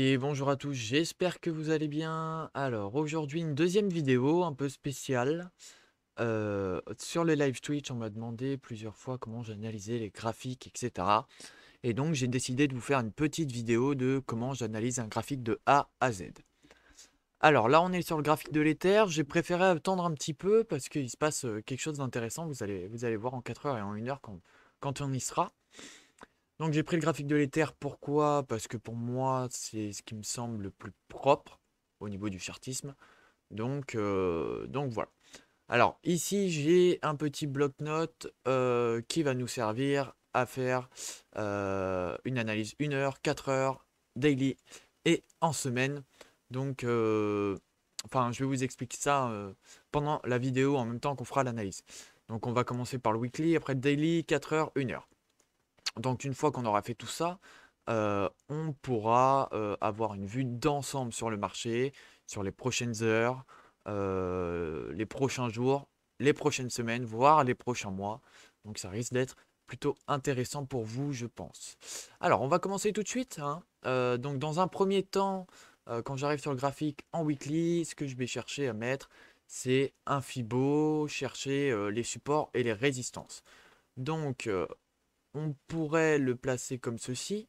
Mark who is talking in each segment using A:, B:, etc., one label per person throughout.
A: Et bonjour à tous, j'espère que vous allez bien. Alors aujourd'hui une deuxième vidéo un peu spéciale. Sur le live Twitch on m'a demandé plusieurs fois comment j'analysais les graphiques, etc. Et donc j'ai décidé de vous faire une petite vidéo de comment j'analyse un graphique de A à Z. Alors là on est sur le graphique de l'Ether, j'ai préféré attendre un petit peu parce qu'il se passe quelque chose d'intéressant, vous allez voir en 4 heures et en 1 heure quand on y sera. Donc j'ai pris le graphique de l'Ether, pourquoi? Parce que pour moi, c'est ce qui me semble le plus propre au niveau du chartisme. Donc voilà. Alors ici, j'ai un petit bloc-notes qui va nous servir à faire une analyse 1 heure, 4 heures, daily et en semaine. Donc, enfin, je vais vous expliquer ça pendant la vidéo en même temps qu'on fera l'analyse. Donc on va commencer par le weekly, après le daily, 4 heures, 1 heure. Donc une fois qu'on aura fait tout ça, on pourra avoir une vue d'ensemble sur le marché, sur les prochaines heures, les prochains jours, les prochaines semaines, voire les prochains mois. Donc ça risque d'être plutôt intéressant pour vous, je pense. Alors on va commencer tout de suite, hein. Donc dans un premier temps, quand j'arrive sur le graphique en weekly, ce que je vais chercher à mettre, c'est un Fibo, chercher les supports et les résistances. Donc, on pourrait le placer comme ceci.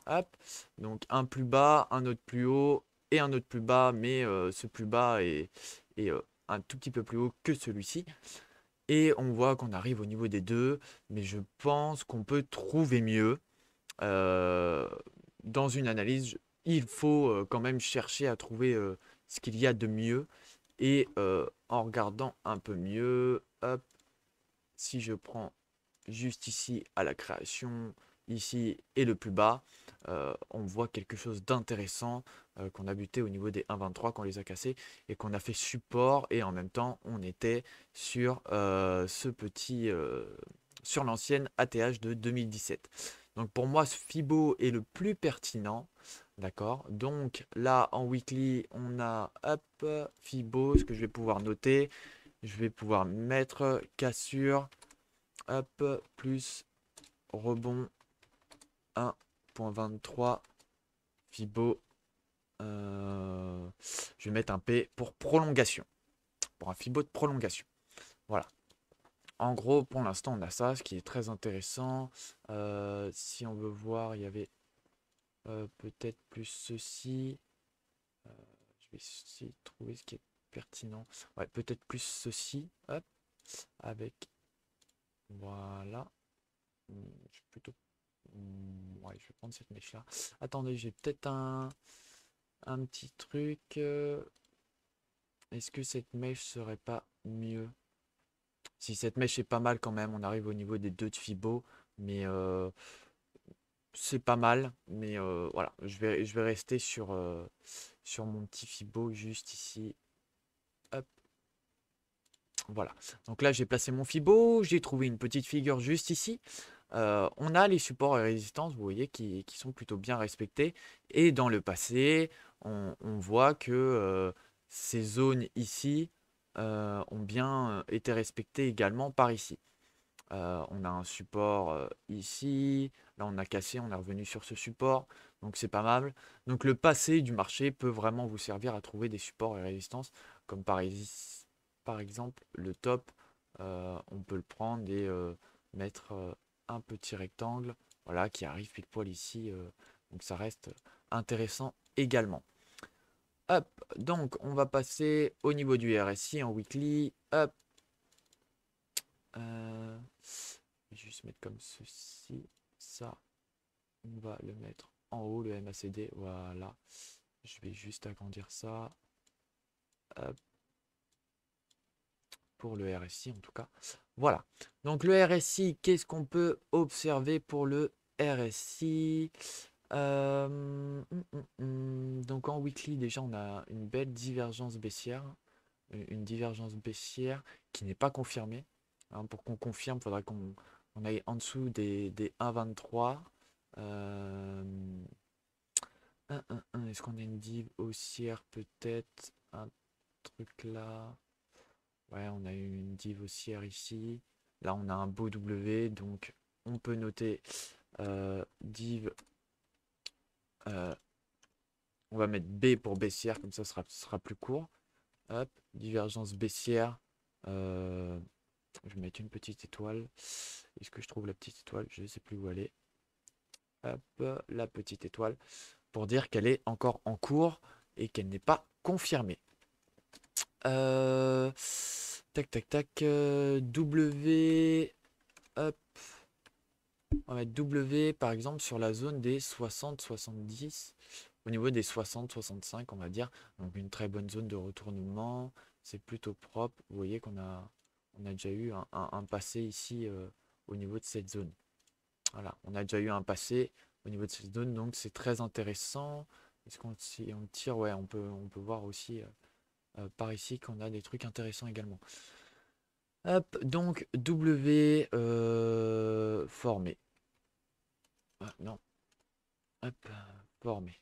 A: Hop. Donc un plus bas, un autre plus haut et un autre plus bas, mais ce plus bas est un tout petit peu plus haut que celui-ci. Et on voit qu'on arrive au niveau des deux, mais je pense qu'on peut trouver mieux. Euh, dans une analyse, il faut quand même chercher à trouver ce qu'il y a de mieux. Et en regardant un peu mieux, hop, si je prends juste ici à la création, ici et le plus bas, on voit quelque chose d'intéressant qu'on a buté au niveau des 1,23, qu'on les a cassés et qu'on a fait support et en même temps on était sur ce petit sur l'ancienne ATH de 2017. Donc pour moi ce Fibo est le plus pertinent. D'accord. Donc là en weekly on a hop Fibo, ce que je vais pouvoir noter. Je vais pouvoir mettre cassure. Hop, plus rebond 1.23 Fibo. Je vais mettre un P pour prolongation. Pour un Fibo de prolongation. Voilà. En gros, pour l'instant, on a ça, ce qui est très intéressant. Si on veut voir, il y avait peut-être plus ceci. Je vais essayer de trouver ce qui est pertinent. Ouais, peut-être plus ceci. Hop, avec. Voilà. Je vais plutôt. Ouais, je vais prendre cette mèche-là. Attendez, j'ai peut-être un petit truc. Est-ce que cette mèche serait pas mieux? Si cette mèche est pas mal quand même, on arrive au niveau des 2 de Fibo, mais c'est pas mal. Mais voilà, je vais rester sur mon petit Fibo juste ici. Hop, voilà. Donc là, j'ai placé mon Fibo, j'ai trouvé une petite figure juste ici. On a les supports et résistances, vous voyez, qui sont plutôt bien respectés. Et dans le passé, on voit que ces zones ici ont bien été respectées également par ici. On a un support ici, là on a cassé, on est revenu sur ce support, donc c'est pas mal. Donc le passé du marché peut vraiment vous servir à trouver des supports et résistances, comme par exemple le top, on peut le prendre et mettre un petit rectangle, voilà, qui arrive pile poil ici, donc ça reste intéressant également. Hop, donc on va passer au niveau du RSI en weekly. Hop, je vais juste mettre comme ceci. Ça, on va le mettre en haut, le MACD. Voilà. Je vais juste agrandir ça. Hop, pour le RSI en tout cas. Voilà. Donc le RSI, qu'est-ce qu'on peut observer pour le RSI? Donc en weekly, déjà, on a une belle divergence baissière. Une divergence baissière qui n'est pas confirmée. Hein, pour qu'on confirme, il faudra qu'on aille en dessous des 1,23. Euh, Est-ce qu'on a une div haussière peut-être? Un truc là. Ouais, on a une div haussière ici. Là, on a un beau W, donc on peut noter div On va mettre B pour baissière, comme ça sera plus court. Hop, divergence baissière. Je vais mettre une petite étoile. Est-ce que je trouve la petite étoile? Je ne sais plus où elle est. Hop, la petite étoile. Pour dire qu'elle est encore en cours et qu'elle n'est pas confirmée. Tac, tac, tac. W. Hop. On va mettre W, par exemple, sur la zone des 60-70. Au niveau des 60-65, on va dire. Donc, une très bonne zone de retournement. C'est plutôt propre. Vous voyez on a déjà eu un passé ici au niveau de cette zone. Voilà, on a déjà eu un passé au niveau de cette zone. Donc, c'est très intéressant. Est-ce qu'on si on tire? Ouais, on peut voir aussi par ici qu'on a des trucs intéressants également. Hop, donc W formé. Ah, non. Hop, formé.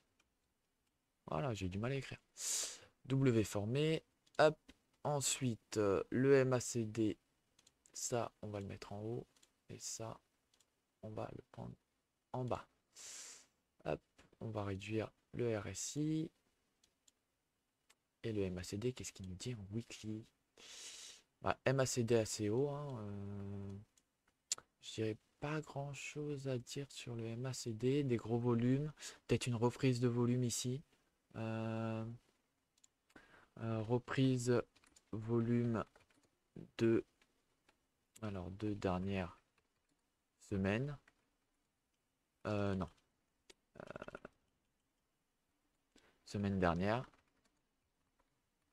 A: Voilà, j'ai du mal à écrire. W formé. Hop. Ensuite, le MACD, ça, on va le mettre en haut. Et ça, on va le prendre en bas. Hop, on va réduire le RSI. Et le MACD, qu'est-ce qu'il nous dit en weekly? Bah, MACD assez haut. Hein, je dirais pas grand chose à dire sur le MACD. Des gros volumes. Peut-être une reprise de volume ici. Reprise volume de alors deux dernières semaines. Non. Semaine dernière.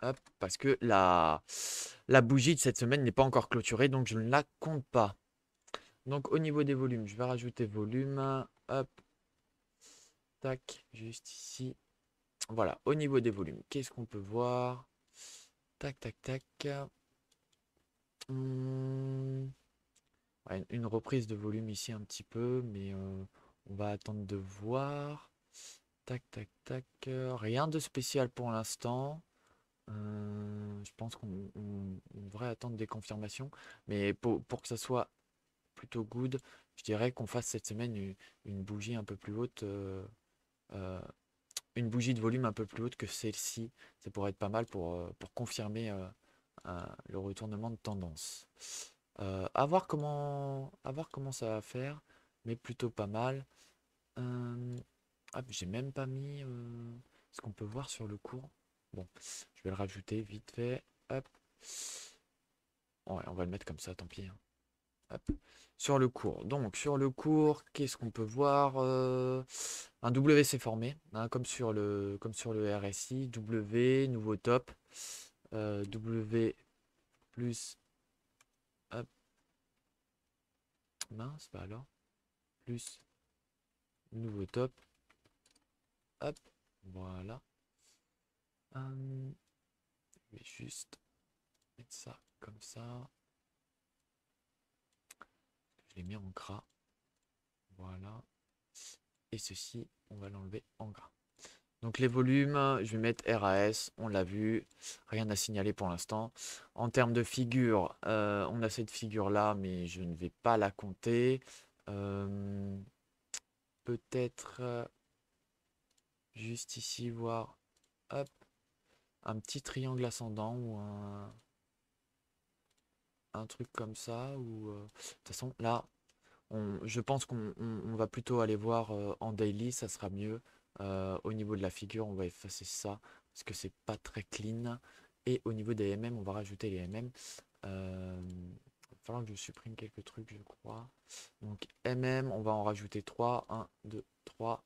A: Hop, parce que la bougie de cette semaine n'est pas encore clôturée, donc je ne la compte pas. Donc au niveau des volumes, je vais rajouter volume. Hop. Tac, juste ici. Voilà, au niveau des volumes, qu'est-ce qu'on peut voir? Tac, tac, tac. Ouais, une reprise de volume ici un petit peu, mais on va attendre de voir. Tac, tac, tac. Rien de spécial pour l'instant. Je pense qu'on devrait attendre des confirmations. Mais pour que ça soit plutôt good, je dirais qu'on fasse cette semaine une bougie un peu plus haute. Une bougie de volume un peu plus haute que celle-ci. Ça pourrait être pas mal pour confirmer le retournement de tendance. À voir comment ça va faire, mais plutôt pas mal. J'ai même pas mis ce qu'on peut voir sur le cours. Bon, je vais le rajouter vite fait. Hop. Ouais, on va le mettre comme ça, tant pis. Hein. Hop. Sur le cours. Donc, sur le cours, qu'est-ce qu'on peut voir? Un W s'est formé, hein, comme sur le RSI. W, nouveau top. W plus. Hop. Mince, bah alors. Plus. Nouveau top. Hop. Voilà. Je vais juste mettre ça comme ça. Je l'ai mis en gras. Voilà. Et ceci, on va l'enlever en gras. Donc les volumes, je vais mettre RAS, on l'a vu, rien à signaler pour l'instant. En termes de figure, on a cette figure-là, mais je ne vais pas la compter. Peut-être juste ici, voir hop, un petit triangle ascendant ou un truc comme ça. Ou de toute façon, là, je pense qu'on va plutôt aller voir en daily, ça sera mieux. Au niveau de la figure, on va effacer ça parce que c'est pas très clean. Et au niveau des MM, on va rajouter les MM. Il va falloir que je supprime quelques trucs, je crois. Donc MM, on va en rajouter 3. 1, 2, 3.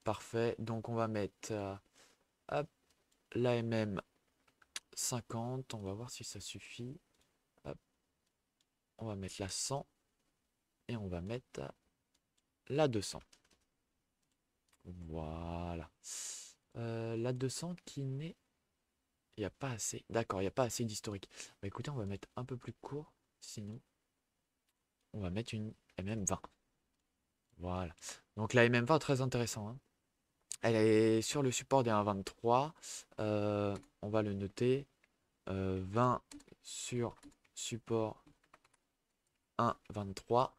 A: Parfait. Donc on va mettre hop, la MM 50. On va voir si ça suffit. Hop. On va mettre la 100. Et on va mettre la 200. Voilà. La 200 qui n'est... Il n'y a pas assez. D'accord, il n'y a pas assez d'historique. Bah écoutez, on va mettre un peu plus court. Sinon, on va mettre une MM20. Voilà. Donc la MM20, très intéressant. Hein. Elle est sur le support des 1,23. On va le noter. 20 sur support 1,23.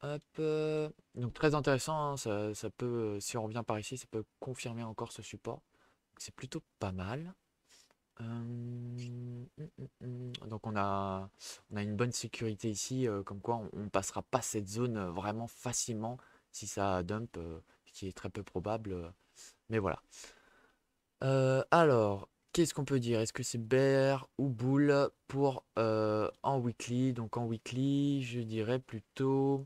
A: Hop, donc très intéressant, hein, ça peut, si on revient par ici, ça peut confirmer encore ce support. C'est plutôt pas mal. Donc on a une bonne sécurité ici, comme quoi on passera pas cette zone vraiment facilement si ça dump, ce qui est très peu probable. Mais voilà. Alors, qu'est-ce qu'on peut dire? Est-ce que c'est bear ou bull pour en weekly? Donc en weekly, je dirais plutôt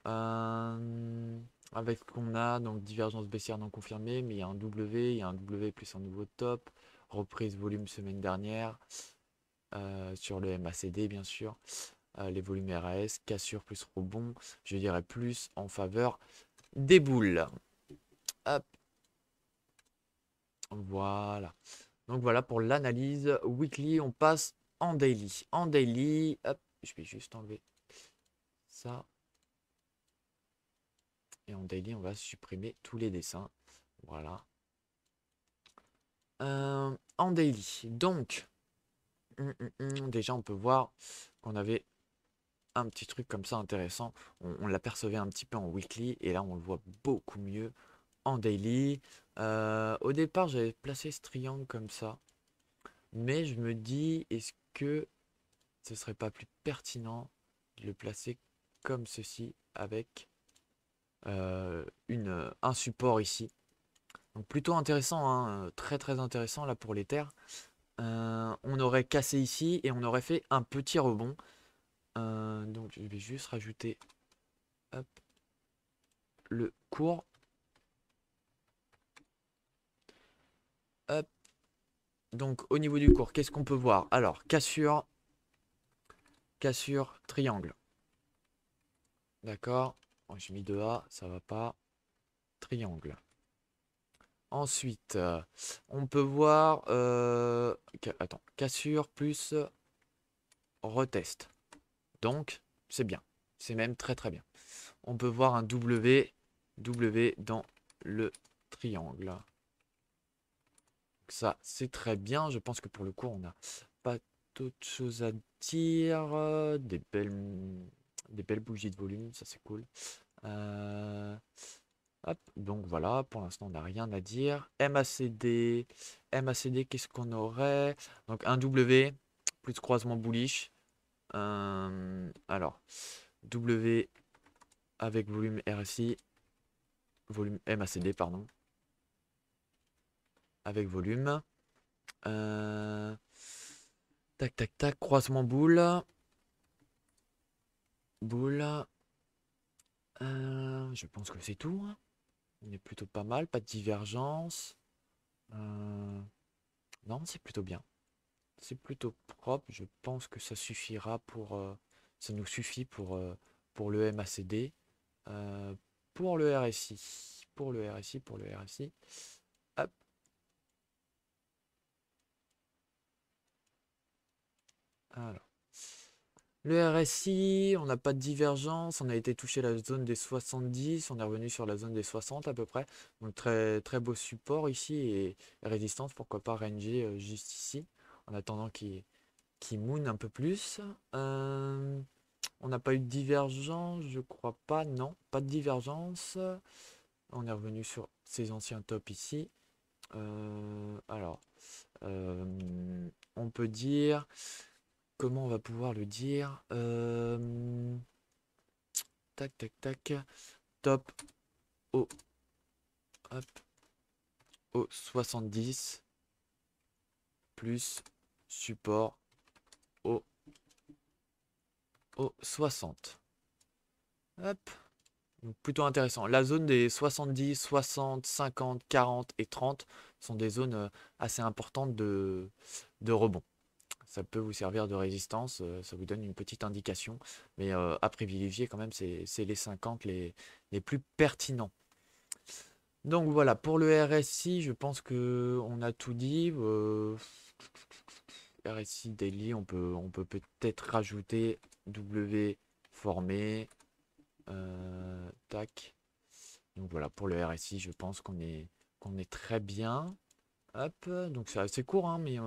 A: avec ce qu'on a, donc divergence baissière non confirmée, mais il y a un W plus un nouveau top, reprise volume semaine dernière, sur le MACD bien sûr, les volumes RAS, cassure plus rebond, je dirais plus en faveur des boules. Hop, voilà. Donc voilà pour l'analyse weekly, on passe en daily. En daily, hop, je vais juste enlever ça. Et en daily, on va supprimer tous les dessins. Voilà. En daily. Donc, déjà, on peut voir qu'on avait un petit truc comme ça intéressant. On l'apercevait un petit peu en weekly. Et là, on le voit beaucoup mieux en daily. Au départ, j'avais placé ce triangle comme ça. Mais je me dis, est-ce que ce serait pas plus pertinent de le placer comme ceci avec un support ici. Donc plutôt intéressant, hein, très très intéressant là pour les terres. On aurait cassé ici et on aurait fait un petit rebond. Donc je vais juste rajouter hop, le cours. Hop. Donc au niveau du cours, qu'est-ce qu'on peut voir? Alors, cassure, cassure, triangle. D'accord. Bon, j'ai mis 2A, ça va pas. Triangle. Ensuite, on peut voir... attends, cassure plus retest. Donc, c'est bien. C'est même très très bien. On peut voir un W dans le triangle. Ça, c'est très bien. Je pense que pour le coup, on n'a pas d'autre chose à dire. Des belles bougies de volume, ça c'est cool. Hop, donc voilà, pour l'instant, on n'a rien à dire. MACD, MACD, qu'est-ce qu'on aurait? Donc un W, plus de croisement bullish. Alors, W avec volume RSI, volume MACD, pardon, avec volume. Tac, tac, tac, croisement boule. Boule. Je pense que c'est tout, hein. On est plutôt pas mal, pas de divergence. Non, c'est plutôt bien. C'est plutôt propre. Je pense que ça suffira pour. Ça nous suffit pour le MACD. Pour le RSI. Pour le RSI, pour le RSI. Hop. Alors. Le RSI, on n'a pas de divergence, on a été touché la zone des 70, on est revenu sur la zone des 60 à peu près. Donc très, très beau support ici et résistance, pourquoi pas ranger juste ici, en attendant qu'il moon un peu plus. On n'a pas eu de divergence, je crois pas, non, pas de divergence. On est revenu sur ces anciens tops ici. Alors, on peut dire... Comment on va pouvoir le dire? Tac, tac, tac. Top au, hop, au 70 plus support au, au 60. Hop. Donc plutôt intéressant. La zone des 70, 60, 50, 40 et 30 sont des zones assez importantes de rebond. Ça peut vous servir de résistance, ça vous donne une petite indication. Mais à privilégier quand même, c'est les 50 les plus pertinents. Donc voilà, pour le RSI, je pense que on a tout dit. RSI daily, on peut peut-être rajouter W formé. Tac. Donc voilà, pour le RSI, je pense qu'on est très bien. Hop, donc c'est assez court, hein, mais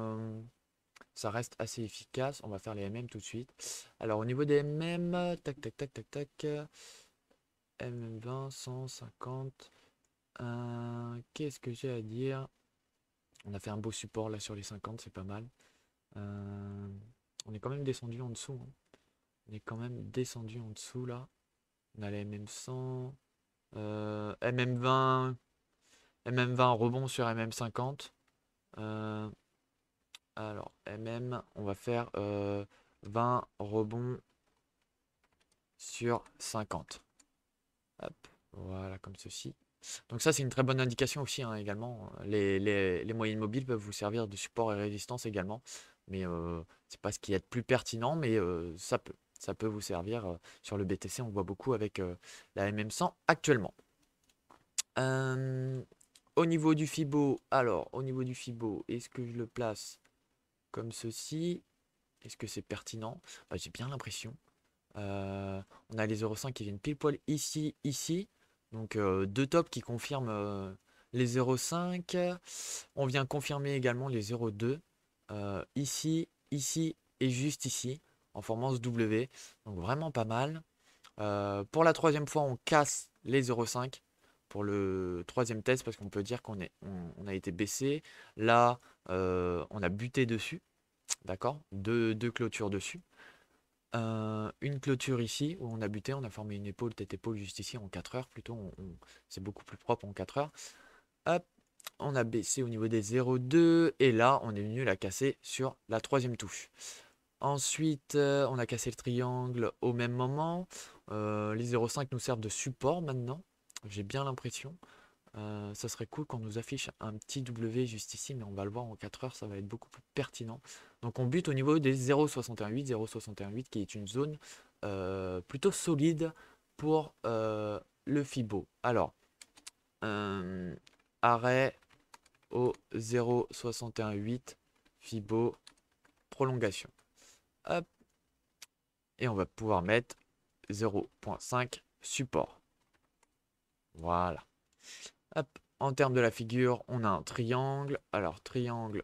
A: ça reste assez efficace. On va faire les MM tout de suite. Alors, au niveau des MM, tac, tac, tac, tac, tac. MM20, 150. Qu'est-ce que j'ai à dire? On a fait un beau support là sur les 50, c'est pas mal. On est quand même descendu en dessous, hein. On est quand même descendu en dessous là. On a les MM100. MM20. MM20 rebond sur MM50. Alors, MM, on va faire 20 rebonds sur 50. Hop, voilà, comme ceci. Donc ça, c'est une très bonne indication aussi, hein, également. Les moyennes mobiles peuvent vous servir de support et résistance également. Mais c'est pas ce qui est le plus pertinent, mais ça peut. Ça peut vous servir. Sur le BTC, on le voit beaucoup avec la MM100 actuellement. Au niveau du Fibo, alors, au niveau du Fibo, est-ce que je le place comme ceci? Est-ce que c'est pertinent? J'ai bien l'impression. On a les 0,5 qui viennent pile poil ici, ici. Donc deux tops qui confirment les 0,5. On vient confirmer également les 0,2. Ici, ici et juste ici. En formant ce W. Donc vraiment pas mal. Pour la troisième fois, on casse les 0,5 pour le troisième test parce qu'on peut dire on a été baissé. Là, on a buté dessus. D'accord, deux clôtures dessus. Une clôture ici où on a buté, on a formé une épaule, tête épaule juste ici en 4 heures plutôt. C'est beaucoup plus propre en 4 heures. Hop, on a baissé au niveau des 0,2 et là on est venu la casser sur la troisième touche. Ensuite, on a cassé le triangle au même moment. Les 0,5 nous servent de support maintenant. J'ai bien l'impression. Ça serait cool qu'on nous affiche un petit W juste ici, mais on va le voir en 4 heures, ça va être beaucoup plus pertinent. Donc on bute au niveau des 0,61,8, 0,61,8 qui est une zone plutôt solide pour le Fibo. Alors, arrêt au 0,61,8, Fibo, prolongation. Hop. Et on va pouvoir mettre 0,5 support. Voilà. Hop. En termes de la figure, on a un triangle. Alors, triangle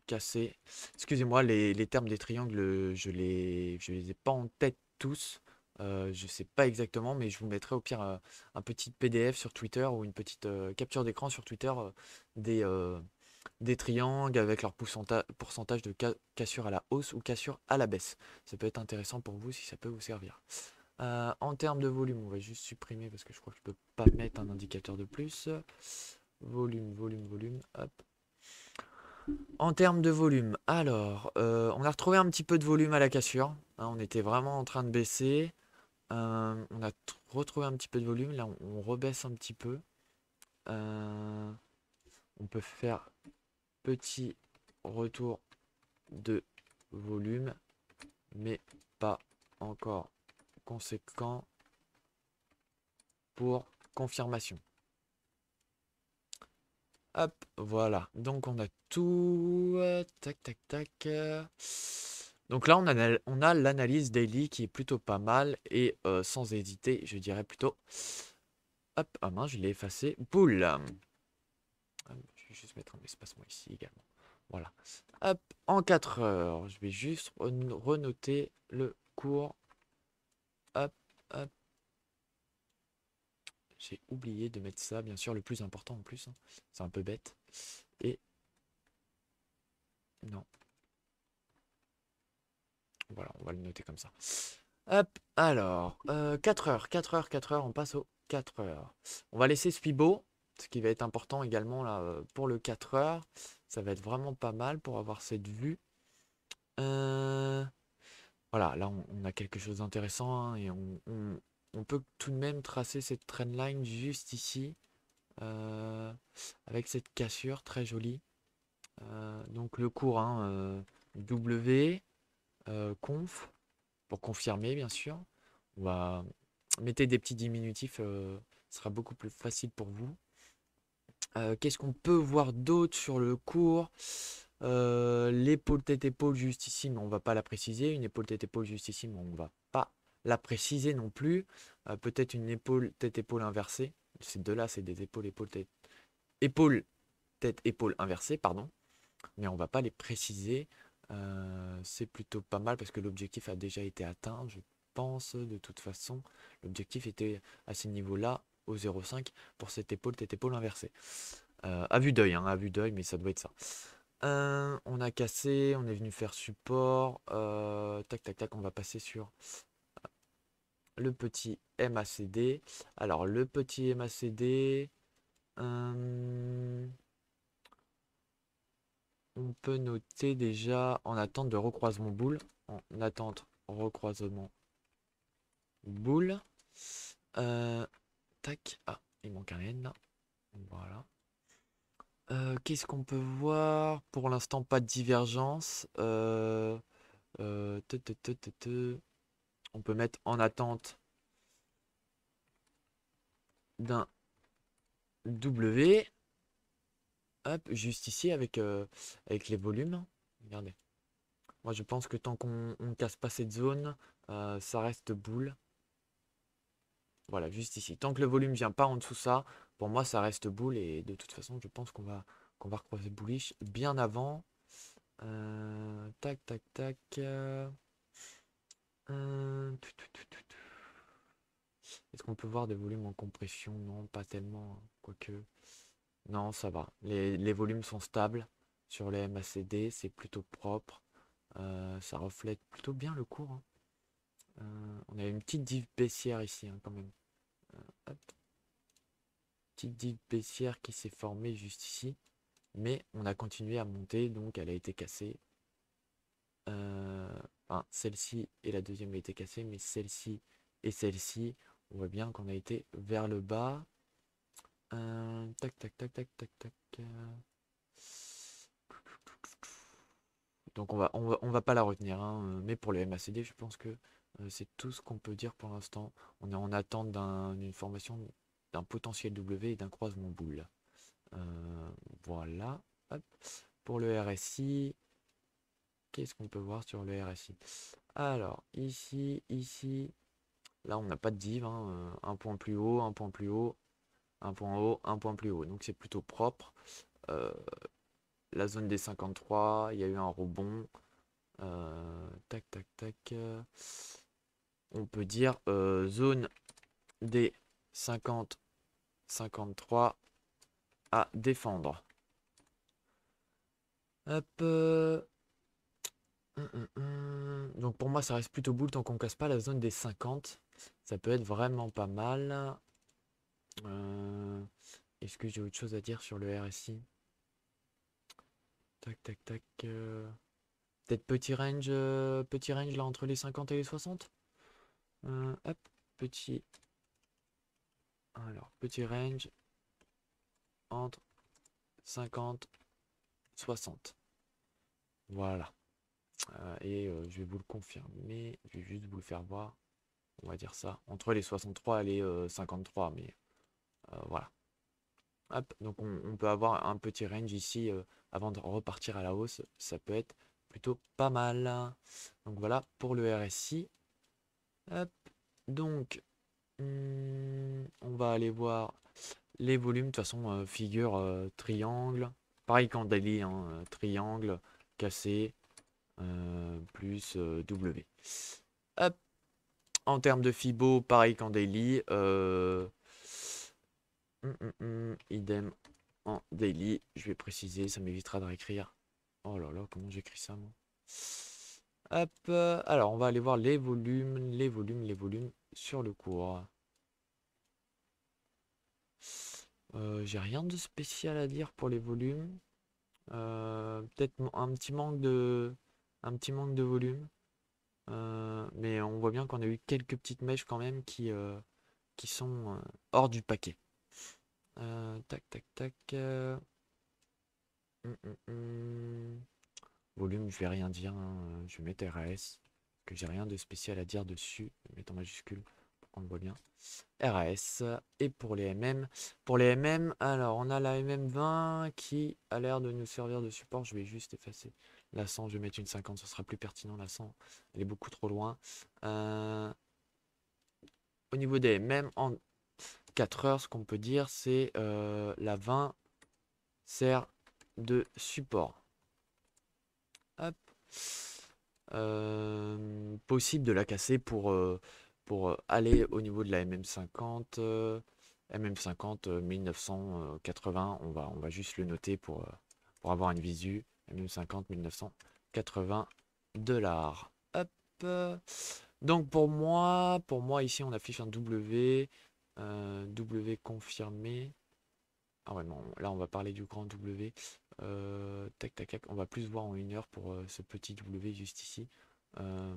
A: cassé. Excusez-moi, les termes des triangles, je les ai pas en tête tous. Je sais pas exactement, mais je vous mettrai au pire un petit PDF sur Twitter ou une petite capture d'écran sur Twitter des triangles avec leur pourcentage de cassure à la hausse ou cassure à la baisse. Ça peut être intéressant pour vous si ça peut vous servir. En termes de volume, on va juste supprimer parce que je crois que je peux pas mettre un indicateur de plus. Volume, volume, volume. Hop. En termes de volume, alors, on a retrouvé un petit peu de volume à la cassure, hein, on était vraiment en train de baisser. On a retrouvé un petit peu de volume. Là, on rebaisse un petit peu. On peut faire petit retour de volume, mais pas encore conséquent pour confirmation. Hop, voilà. Donc on a tout. Tac, tac, tac. Donc là, on a l'analyse daily qui est plutôt pas mal. Et sans hésiter, je dirais plutôt. Hop, ah mince, je l'ai effacé. Boule. Je vais juste mettre un espacement ici également. Voilà. Hop, en 4 heures. Je vais juste renoter le cours. Hop, hop. J'ai oublié de mettre ça, bien sûr, le plus important en plus, hein. C'est un peu bête. Et non. Voilà, on va le noter comme ça. Hop, alors, 4 heures, 4 heures, 4 heures, on passe aux 4 heures. On va laisser ce Fibo, ce qui va être important également là pour le 4 heures. Ça va être vraiment pas mal pour avoir cette vue. Voilà, là on a quelque chose d'intéressant, hein, et on peut tout de même tracer cette trendline juste ici. Avec cette cassure très jolie. Donc le cours, hein, W, conf, pour confirmer bien sûr. On va mettre des petits diminutifs, ce sera beaucoup plus facile pour vous. Qu'est-ce qu'on peut voir d'autre sur le cours? L'épaule tête épaule juste ici, mais on va pas la préciser. Une épaule tête épaule juste ici, mais on va pas la préciser non plus. Peut-être une épaule tête épaule inversée. Ces deux-là, c'est des épaules épaule tête épaule inversée, pardon. Mais on va pas les préciser. C'est plutôt pas mal parce que l'objectif a déjà été atteint, je pense, de toute façon. L'objectif était à ces niveaux-là, au 0,5, pour cette tête épaule inversée. À vue d'œil, hein, à vue d'œil, mais ça doit être ça. On a cassé, on est venu faire support. Tac, tac, tac, on va passer sur le petit MACD. Alors, le petit MACD, on peut noter déjà en attente de recroisement boule. En attente recroisement boule. Tac. Ah, il manque un N là. Voilà. Qu'est-ce qu'on peut voir? Pour l'instant, pas de divergence. On peut mettre en attente d'un W. Hop, juste ici avec les volumes. Regardez. Moi, je pense que tant qu'on ne casse pas cette zone, ça reste boule. Voilà, juste ici. Tant que le volume vient pas en dessous de ça, pour moi, ça reste boule. Et de toute façon, je pense qu'on va recroiser bullish bien avant. Tac, tac, tac. Est-ce qu'on peut voir des volumes en compression? Non, pas tellement. Quoique. Non, ça va. Les volumes sont stables sur les MACD. C'est plutôt propre. Ça reflète plutôt bien le cours, hein. On a une petite div baissière ici, hein, quand même. Hop. Petite div baissière qui s'est formée juste ici. Mais on a continué à monter, donc elle a été cassée. Enfin, celle-ci et la deuxième a été cassée, mais celle-ci et celle-ci, on voit bien qu'on a été vers le bas. Tac, tac, tac, tac, tac, tac. Donc on va pas la retenir, hein, mais pour le MACD, je pense que c'est tout ce qu'on peut dire pour l'instant. On est en attente d'une formation d'un potentiel W et d'un croisement boule. Voilà. Hop. Pour le RSI, qu'est-ce qu'on peut voir sur le RSI? Alors, ici, là on n'a pas de div, hein, un point plus haut, un point plus haut, un point haut, un point plus haut. Donc c'est plutôt propre. La zone des 53, il y a eu un rebond. Tac, tac, tac. On peut dire zone des 50, 53 à défendre. Hop. Donc pour moi, ça reste plutôt boule tant qu'on casse pas la zone des 50. Ça peut être vraiment pas mal. Est-ce que j'ai autre chose à dire sur le RSI? Tac, tac, tac. Peut-être petit range là entre les 50 et les 60. Hop, petit. Alors, petit range entre 50 60. Voilà. Et je vais vous le confirmer. Je vais juste vous le faire voir. On va dire ça. Entre les 63 et les 53. Mais voilà. Hop, donc on peut avoir un petit range ici avant de repartir à la hausse. Ça peut être plutôt pas mal. Donc voilà pour le RSI. Hop, donc on va aller voir les volumes. De toute façon, figure triangle. Pareil qu'en daily, hein, triangle cassé plus W. Hop, en termes de Fibo, pareil qu'en daily. Idem en daily. Je vais préciser, ça m'évitera de réécrire. Oh là là, comment j'écris ça, moi? Hop, alors on va aller voir les volumes, les volumes sur le cours. J'ai rien de spécial à dire pour les volumes. Peut-être un petit manque de volume. Mais on voit bien qu'on a eu quelques petites mèches quand même qui sont hors du paquet. Tac, tac, tac. Volume, je vais rien dire, hein. Je vais mettre RAS. Que j'ai rien de spécial à dire dessus. Je vais mettre en majuscule pour qu'on le voit bien. RAS. Et pour les MM. Pour les MM, alors on a la MM20 qui a l'air de nous servir de support. Je vais juste effacer la 100. Je vais mettre une 50. Ce sera plus pertinent. La 100, elle est beaucoup trop loin. Au niveau des MM, en 4 heures, ce qu'on peut dire, c'est la 20 sert de support. Hop. possible de la casser pour aller au niveau de la MM50. MM50 1980, on va juste le noter pour avoir une visu. MM50 1980 $. Hop. Donc pour moi ici on affiche un W. W confirmé. Ah ouais, non, là on va parler du grand W. Tac tac tac, on va plus voir en 1 heure pour ce petit W juste ici. Euh,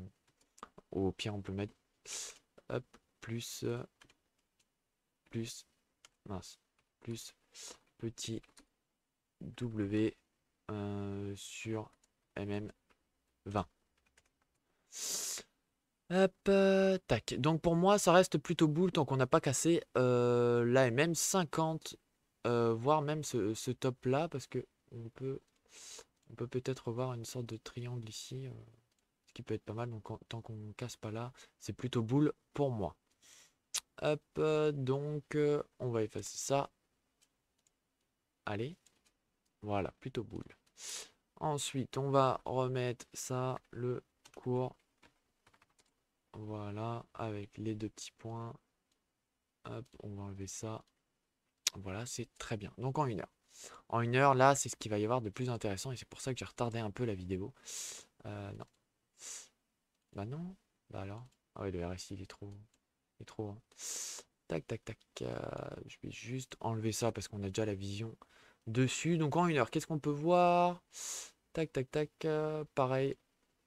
A: Au pire on peut mettre hop, plus plus mince, plus petit W sur MM20. Hop, tac. Donc pour moi, ça reste plutôt boule tant qu'on n'a pas cassé la MM50, voire même ce top-là, parce que on peut peut-être voir une sorte de triangle ici, ce qui peut être pas mal. Donc tant qu'on ne casse pas là, c'est plutôt boule pour moi. Hop, donc on va effacer ça. Allez, voilà, plutôt boule. Ensuite, on va remettre ça, le cours. Voilà, avec les 2 petits points. Hop, on va enlever ça. Voilà, c'est très bien. Donc en 1 heure. En 1 heure, là, c'est ce qu'il va y avoir de plus intéressant et c'est pour ça que j'ai retardé un peu la vidéo. Non. Bah non. Bah alors. Ah ouais, le RSI, il est trop, hein. Tac, tac, tac. Je vais juste enlever ça parce qu'on a déjà la vision dessus. Donc en 1 heure, qu'est-ce qu'on peut voir? Tac, tac, tac. Pareil,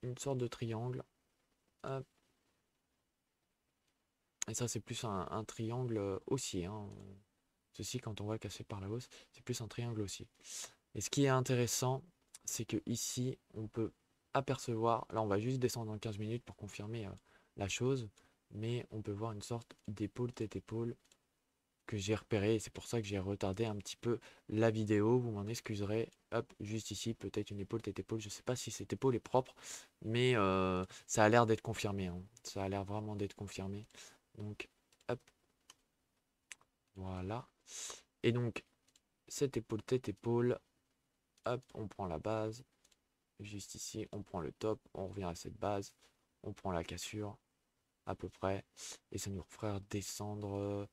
A: une sorte de triangle. Hop. Et ça, c'est plus un triangle haussier, hein. Ceci, quand on va le casser par la hausse, c'est plus un triangle haussier. Et ce qui est intéressant, c'est que ici, on peut apercevoir, là on va juste descendre en 15 minutes pour confirmer la chose, mais on peut voir une sorte d'épaule tête-épaule que j'ai repéré, et c'est pour ça que j'ai retardé un petit peu la vidéo, vous m'en excuserez. Hop, juste ici, peut-être une épaule tête-épaule, je sais pas si cette épaule est propre, mais ça a l'air d'être confirmé, hein. Ça a l'air vraiment d'être confirmé. Donc, hop, voilà. Et donc, cette épaule tête-épaule, hop, on prend la base. Juste ici, on prend le top, on revient à cette base, on prend la cassure à peu près, et ça nous fera descendre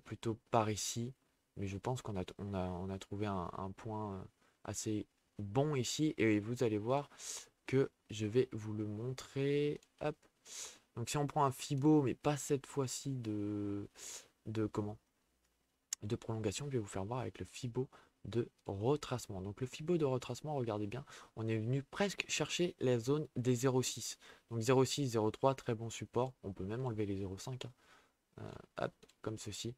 A: plutôt par ici. Mais je pense qu'on a trouvé un point assez bon ici, et vous allez voir que je vais vous le montrer. Hop. Donc si on prend un Fibo, mais pas cette fois-ci de comment? De prolongation, je vais vous faire voir avec le Fibo de retracement. Donc le Fibo de retracement, regardez bien, on est venu presque chercher la zone des 0,6. Donc 0,6, 0,3, très bon support. On peut même enlever les 0,5, hein. Hop, comme ceci.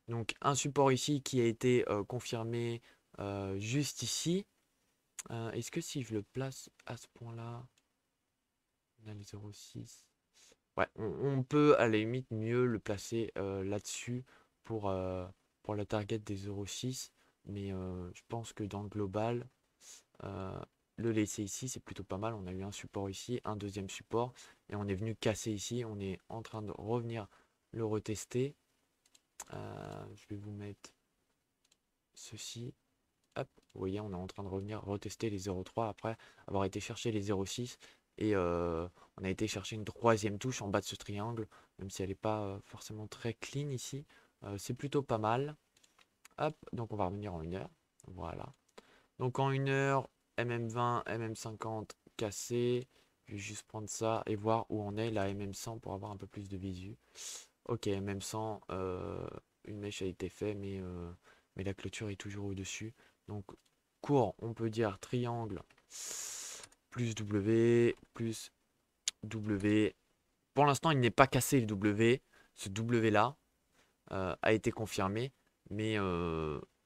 A: Donc un support ici qui a été confirmé juste ici. Est-ce que si je le place à ce point-là, on a les 0,6. Ouais, on peut à la limite mieux le placer là-dessus pour la target des 0,6. Mais je pense que dans le global, euh, le laisser ici, c'est plutôt pas mal. On a eu un support ici, un deuxième support. Et on est venu casser ici. On est en train de revenir le retester. Je vais vous mettre ceci. Hop, vous voyez, on est en train de revenir retester les 0,3 après avoir été chercher les 0,6. Et on a été chercher une troisième touche en bas de ce triangle, même si elle n'est pas forcément très clean ici. C'est plutôt pas mal. Hop, donc on va revenir en 1 heure. Voilà. Donc en 1 heure, MM20, MM50 cassé. Je vais juste prendre ça et voir où on est, la MM100 pour avoir un peu plus de visu. Ok, MM100, une mèche a été faite, mais la clôture est toujours au-dessus. Donc court, on peut dire triangle plus W, plus W. Pour l'instant, il n'est pas cassé le W. Ce W là a été confirmé, mais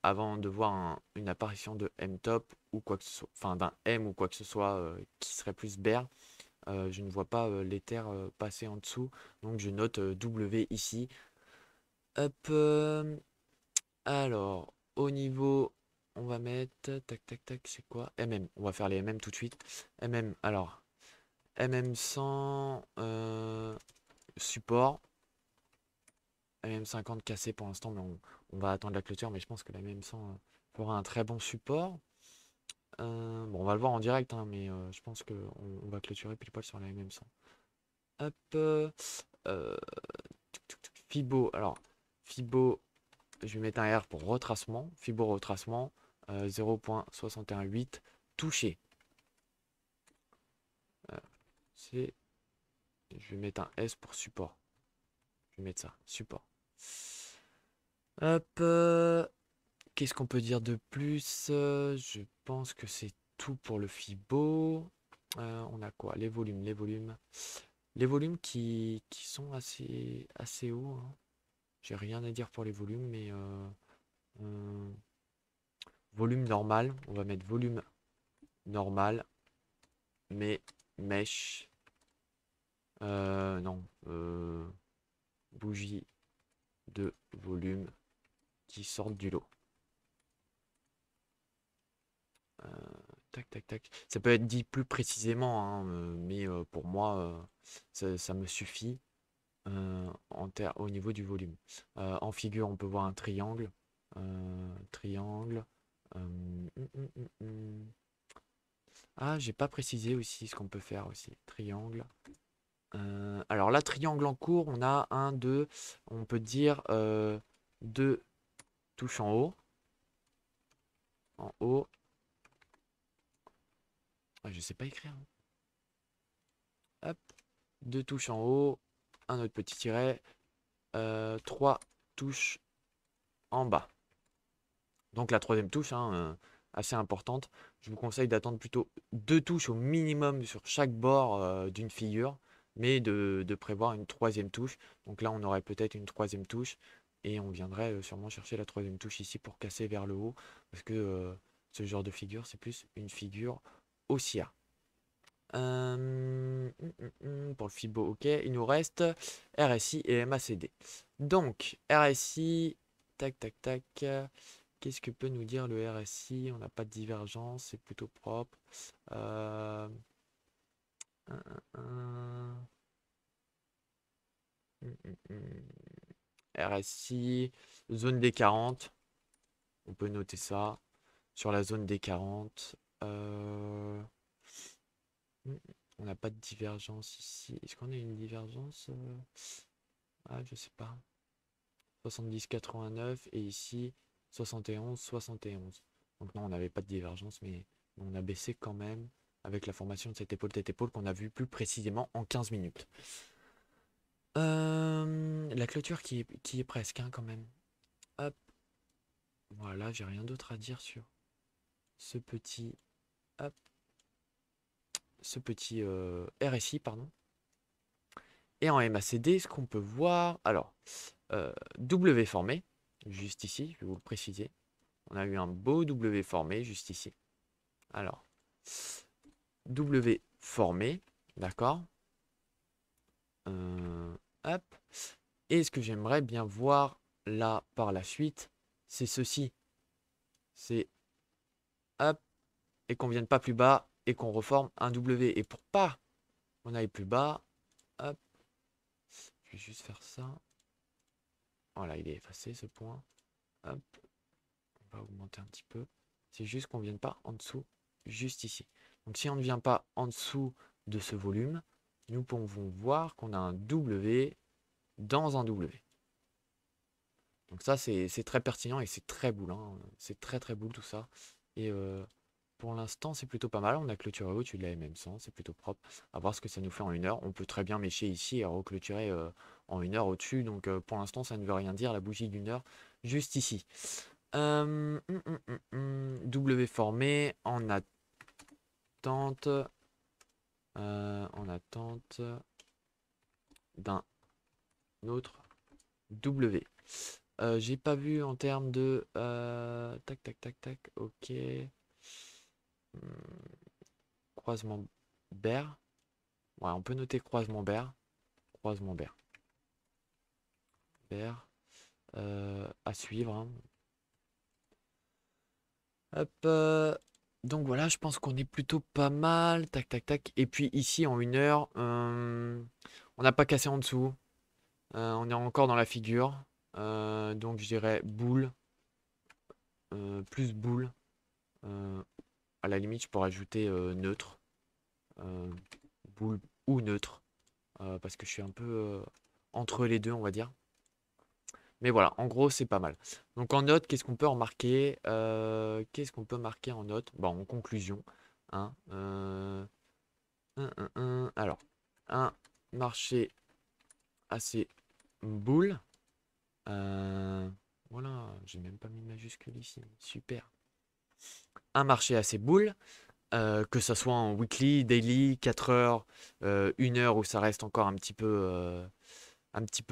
A: avant de voir une apparition de M top ou quoi que ce soit, enfin d'un M ou quoi que ce soit qui serait plus bear, je ne vois pas l'éther passer en dessous. Donc je note W ici. Hop. Alors, au niveau, on va mettre, tac, tac, tac, c'est quoi? MM, on va faire les MM tout de suite. MM, alors, MM100, support. MM50 cassé pour l'instant, mais on va attendre la clôture, mais je pense que la MM100 fera un très bon support. Bon, on va le voir en direct, hein, mais je pense qu'on va clôturer pile poil sur la MM100. Hop. Fibo. Alors, Fibo, je vais mettre un R pour retracement. Fibo retracement. 0.618. Touché. C'est. Je vais mettre un S pour support. Je vais mettre ça. Support. Hop. Qu'est-ce qu'on peut dire de plus? Je pense que c'est tout pour le Fibo. On a quoi? Les volumes, les volumes. Les volumes qui sont assez hauts, hein. J'ai rien à dire pour les volumes, mais euh, volume normal. On va mettre volume normal, mais mèche. Non. Bougie de volume qui sortent du lot. Tac, tac, tac. Ça peut être dit plus précisément, hein, mais pour moi, ça me suffit au niveau du volume. En figure, on peut voir un triangle. Triangle. Ah, j'ai pas précisé aussi ce qu'on peut faire aussi. Triangle. Alors là, triangle en cours, on a un, deux, on peut dire deux touches en haut. En haut. Ah, je sais pas écrire, hein. Hop. Deux touches en haut. Un autre petit tiret. Trois touches en bas. Donc la troisième touche, hein, assez importante. Je vous conseille d'attendre plutôt deux touches au minimum sur chaque bord d'une figure, mais de prévoir une troisième touche. Donc là, on aurait peut-être une troisième touche et on viendrait sûrement chercher la troisième touche ici pour casser vers le haut, parce que ce genre de figure, c'est plus une figure haussière. Pour le Fibo, ok. Il nous reste RSI et MACD. Donc, RSI, tac, tac, tac. Qu'est-ce que peut nous dire le RSI? On n'a pas de divergence, c'est plutôt propre. Euh, RSI, zone des 40. On peut noter ça. Sur la zone des 40. On n'a pas de divergence ici. Est-ce qu'on a une divergence? Ah, je sais pas. 70-89 et ici 71-71. Donc non, on n'avait pas de divergence, mais on a baissé quand même avec la formation de cette épaule tête épaule qu'on a vu plus précisément en 15 minutes. La clôture qui est presque, hein, quand même. Hop. Voilà, j'ai rien d'autre à dire sur ce petit, hop, ce petit RSI, pardon. Et en MACD, ce qu'on peut voir, alors, W formé, juste ici, je vais vous le préciser. On a eu un beau W formé juste ici. Alors, W formé, d'accord. Hop. Et ce que j'aimerais bien voir là par la suite, c'est ceci. C'est hop, et qu'on vienne pas plus bas et qu'on reforme un W. Et pour pas qu'on aille plus bas, hop, je vais juste faire ça. Voilà, il est effacé ce point. Hop, on va augmenter un petit peu. C'est juste qu'on ne vienne pas en dessous, juste ici. Donc si on ne vient pas en dessous de ce volume, nous pouvons voir qu'on a un W dans un W. Donc ça, c'est très pertinent et c'est très boule, hein. C'est très très boule tout ça. Et pour l'instant, c'est plutôt pas mal. On a clôturé au-dessus de la MM100, c'est plutôt propre. À voir ce que ça nous fait en 1 heure. On peut très bien mécher ici et reclôturer en 1 heure au-dessus. Donc pour l'instant, ça ne veut rien dire. La bougie d'1 heure, juste ici. W formé en attente. En attente d'un autre W. J'ai pas vu en termes de tac tac tac tac, ok. Croisement Baire. Ouais, on peut noter croisement Baire. Croisement Baire. Baire. À suivre, hein. Hop. Donc voilà, je pense qu'on est plutôt pas mal. Tac tac tac. Et puis ici en 1 heure, on n'a pas cassé en dessous. On est encore dans la figure. Donc je dirais boule. Plus boule. à la limite, je pourrais ajouter neutre, boule ou neutre, parce que je suis un peu entre les deux, on va dire. Mais voilà, en gros, c'est pas mal. Donc en note, qu'est-ce qu'on peut remarquer? Qu'est-ce qu'on peut marquer en note? Bon, en conclusion, hein, alors, un marché assez boule. Voilà, j'ai même pas mis de majuscule ici. Super. Un marché assez boule, que ça soit en weekly, daily, 4 heures, 1 heure où ça reste encore un petit peu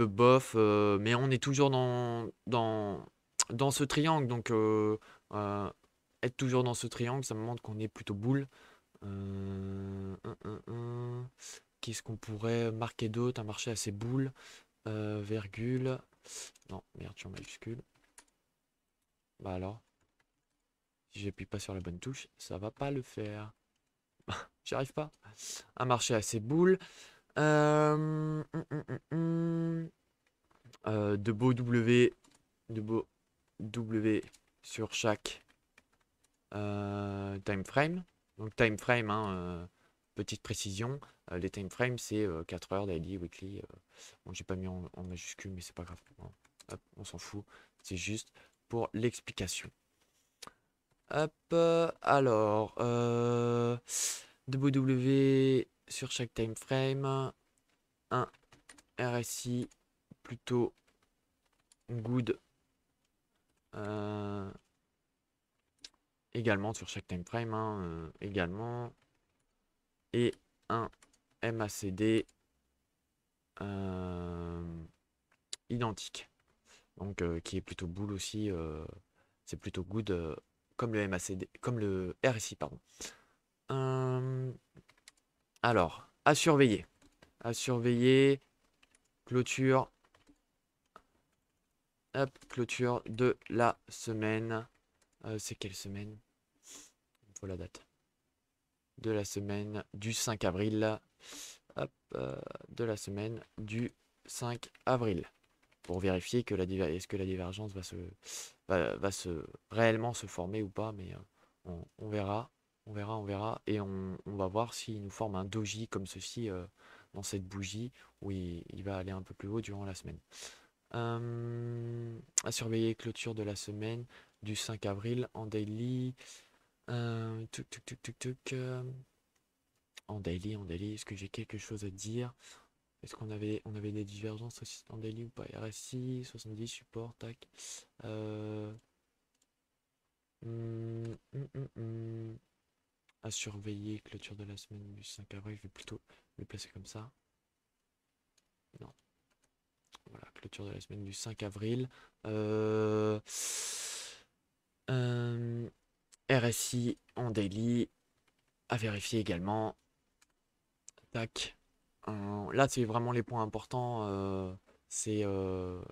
A: bof, mais on est toujours dans ce triangle. Donc, être toujours dans ce triangle, ça me montre qu'on est plutôt boule. Qu'est-ce qu'on pourrait marquer d'autre? Un marché assez boule, virgule. Non, merde, je suis en majuscule. Bah alors, si j'appuie pas sur la bonne touche, ça va pas le faire. J'y arrive pas. Un marché assez boule. De beaux W. De beaux W sur chaque time frame. Donc time frame, hein, petite précision. Les time frames, c'est 4 heures, daily, weekly. Bon, j'ai pas mis en majuscule, mais c'est pas grave. Bon, hop, on s'en fout. C'est juste pour l'explication. Hop, alors, W sur chaque time frame, un RSI plutôt good également sur chaque time frame, hein, également, et un MACD identique, donc qui est plutôt bull aussi, c'est plutôt good comme le MACD, comme le RSI, pardon. Alors, à surveiller, clôture, hop, clôture de la semaine. C'est quelle semaine? Il faut la date. De la semaine du 5 avril. Hop, de la semaine du 5 avril. Pour vérifier que est-ce que la divergence va réellement se former ou pas, mais on verra. On verra, on verra. Et on va voir s'il nous forme un doji comme ceci dans cette bougie où il va aller un peu plus haut durant la semaine. À surveiller, clôture de la semaine du 5 avril en daily. En daily, est-ce que j'ai quelque chose à dire? Est-ce on avait des divergences aussi en daily ou pas? RSI, 70, support, tac. À surveiller, clôture de la semaine du 5 avril, je vais plutôt le placer comme ça. Non. Voilà, clôture de la semaine du 5 avril. RSI en daily, à vérifier également. Tac. Là, c'est vraiment les points importants. C'est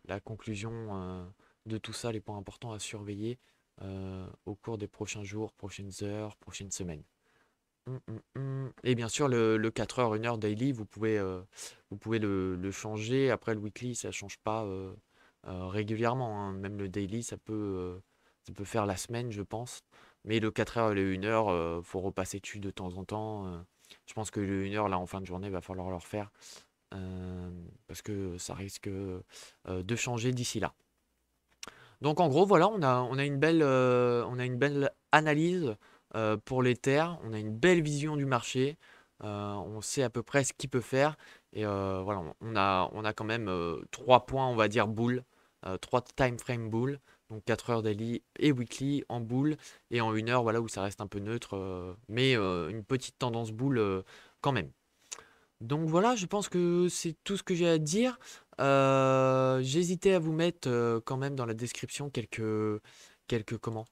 A: la conclusion de tout ça, les points importants à surveiller au cours des prochains jours, prochaines heures, prochaines semaines. Et bien sûr, le 4 heures, 1 heure daily, vous pouvez le changer. Après, le weekly, ça ne change pas régulièrement, hein. Même le daily, ça peut faire la semaine, je pense. Mais le 4 heures et le 1 heure, faut repasser dessus de temps en temps. Je pense que le 1 heure, là, en fin de journée, va falloir le refaire. Parce que ça risque de changer d'ici là. Donc en gros, voilà, on a une belle analyse pour les terres, on a une belle vision du marché, on sait à peu près ce qu'il peut faire. Et voilà, on a quand même 3 points, on va dire, boule, 3 time frame boule, donc 4 heures daily et weekly en boule, et en 1 heure, voilà, où ça reste un peu neutre, mais une petite tendance boule quand même. Donc voilà, je pense que c'est tout ce que j'ai à dire. J'hésitais à vous mettre quand même dans la description comment,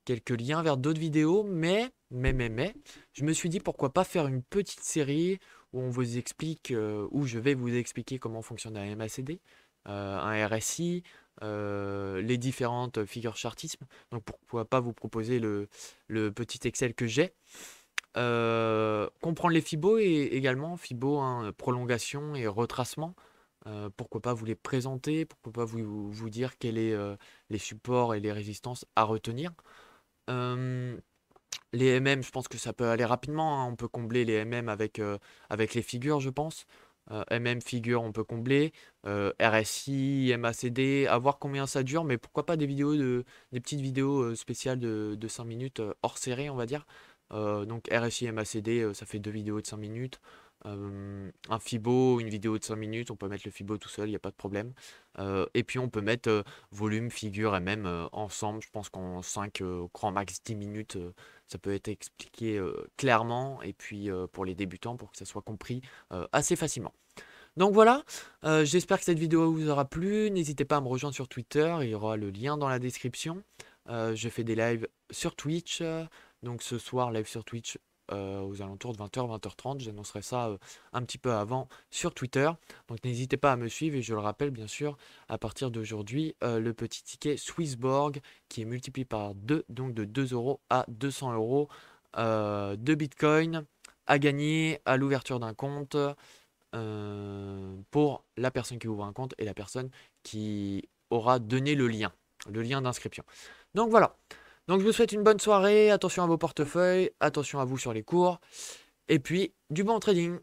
A: quelques liens vers d'autres vidéos, mais, je me suis dit pourquoi pas faire une petite série où on vous explique, où je vais vous expliquer comment fonctionne un MACD, un RSI, les différentes figures chartisme. Donc pourquoi pas vous proposer le petit Excel que j'ai. Comprendre les Fibo et également Fibo, hein, prolongation et retracement. Pourquoi pas vous les présenter, pourquoi pas vous dire quels sont les supports et les résistances à retenir. Euh, Les MM, je pense que ça peut aller rapidement, hein. On peut combler les MM avec les figures, je pense. MM figure, on peut combler. RSI, MACD, à voir combien ça dure, mais pourquoi pas des petites vidéos spéciales de 5 minutes hors série, on va dire. Donc RSI, MACD, ça fait deux vidéos de 5 minutes. Un Fibo, une vidéo de 5 minutes, on peut mettre le Fibo tout seul, il n'y a pas de problème. Et puis on peut mettre volume, figure et même ensemble. Je pense qu'en 5, au grand max 10 minutes, ça peut être expliqué clairement. Et puis pour les débutants, pour que ça soit compris assez facilement. Donc voilà, j'espère que cette vidéo vous aura plu. N'hésitez pas à me rejoindre sur Twitter, il y aura le lien dans la description. Je fais des lives sur Twitch, donc ce soir, live sur Twitch aux alentours de 20h, 20h30. J'annoncerai ça un petit peu avant sur Twitter. Donc n'hésitez pas à me suivre et je le rappelle bien sûr, à partir d'aujourd'hui, le petit ticket Swissborg qui est multiplié par 2, donc de 2 euros à 200 euros de Bitcoin à gagner à l'ouverture d'un compte pour la personne qui ouvre un compte et la personne qui aura donné le lien d'inscription. Donc voilà. Donc je vous souhaite une bonne soirée, attention à vos portefeuilles, attention à vous sur les cours, et puis du bon trading.